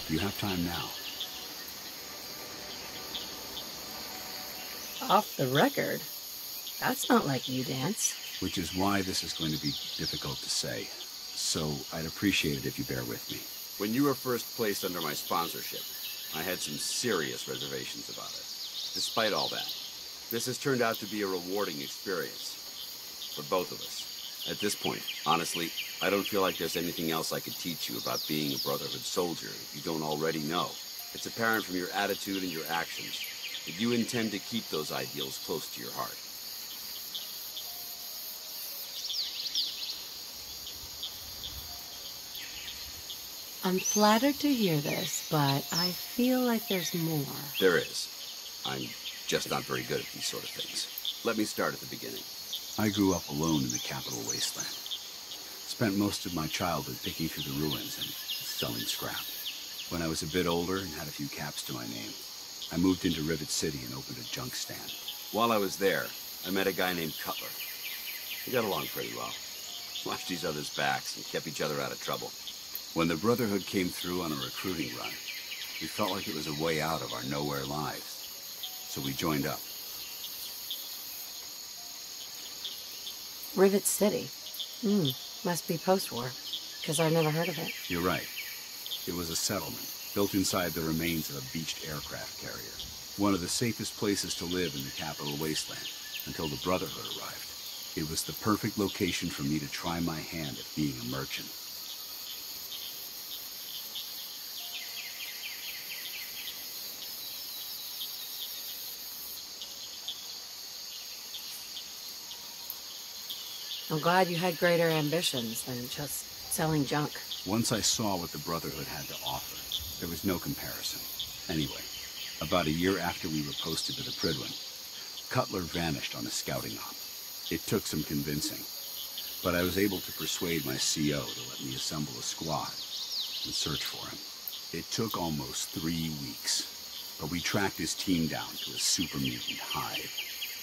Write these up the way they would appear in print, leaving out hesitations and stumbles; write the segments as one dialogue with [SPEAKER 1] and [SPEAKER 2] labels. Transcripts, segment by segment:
[SPEAKER 1] You have time now.
[SPEAKER 2] Off the record? That's not like you, Dance.
[SPEAKER 1] Which is why this is going to be difficult to say. So I'd appreciate it if you bear with me.
[SPEAKER 3] When you were first placed under my sponsorship, I had some serious reservations about it. Despite all that, this has turned out to be a rewarding experience. For both of us. At this point, honestly, I don't feel like there's anything else I could teach you about being a Brotherhood soldier if you don't already know. It's apparent from your attitude and your actions that you intend to keep those ideals close to your heart.
[SPEAKER 2] I'm flattered to hear this, but I feel like there's more.
[SPEAKER 3] There is. I'm just not very good at these sort of things. Let me start at the beginning.
[SPEAKER 1] I grew up alone in the capital wasteland. Spent most of my childhood picking through the ruins and selling scrap. When I was a bit older and had a few caps to my name, I moved into Rivet City and opened a junk stand.
[SPEAKER 3] While I was there, I met a guy named Cutler. We got along pretty well. Watched each other's backs and kept each other out of trouble. When the Brotherhood came through on a recruiting run, we felt like it was a way out of our nowhere lives. So we joined up.
[SPEAKER 2] Rivet City? Must be post-war, because I've never heard of it.
[SPEAKER 1] You're right. It was a settlement, built inside the remains of a beached aircraft carrier. One of the safest places to live in the capital wasteland, until the Brotherhood arrived. It was the perfect location for me to try my hand at being a merchant.
[SPEAKER 2] I'm glad you had greater ambitions than just selling junk.
[SPEAKER 1] Once I saw what the Brotherhood had to offer, there was no comparison. Anyway, about a year after we were posted to the Prydwen, Cutler vanished on a scouting op. It took some convincing, but I was able to persuade my CO to let me assemble a squad and search for him. It took almost 3 weeks, but we tracked his team down to a super mutant hive.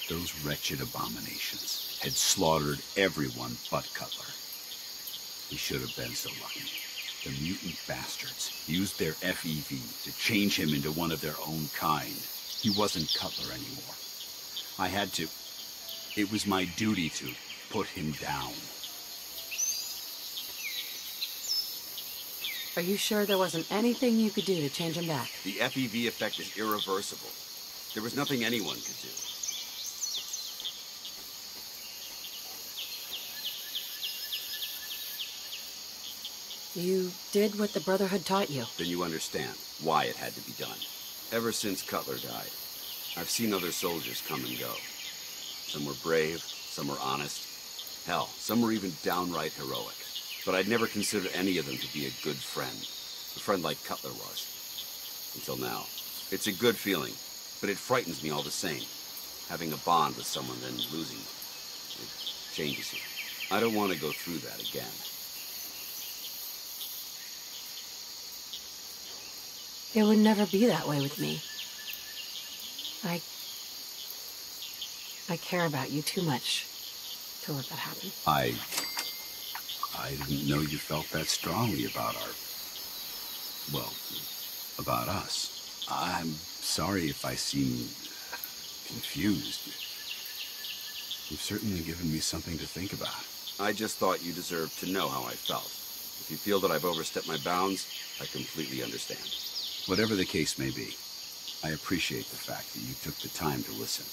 [SPEAKER 1] Those wretched abominations had slaughtered everyone but Cutler. He should have been so lucky. The mutant bastards used their FEV to change him into one of their own kind. He wasn't Cutler anymore. I had to... It was my duty to put him down.
[SPEAKER 2] Are you sure there wasn't anything you could do to change him back?
[SPEAKER 3] The FEV effect is irreversible. There was nothing anyone could do.
[SPEAKER 2] You did what the Brotherhood taught you.
[SPEAKER 3] Then you understand why it had to be done. Ever since Cutler died, I've seen other soldiers come and go. Some were brave, some were honest. Hell, some were even downright heroic. But I'd never considered any of them to be a good friend. A friend like Cutler was. Until now. It's a good feeling, but it frightens me all the same. Having a bond with someone, then losing them. It changes you. I don't want to go through that again.
[SPEAKER 2] It would never be that way with me. I care about you too much to let that happen.
[SPEAKER 1] I didn't know you felt that strongly about about us. I'm sorry if I seem confused. You've certainly given me something to think about.
[SPEAKER 3] I just thought you deserved to know how I felt. If you feel that I've overstepped my bounds, I completely understand.
[SPEAKER 1] Whatever the case may be, I appreciate the fact that you took the time to listen.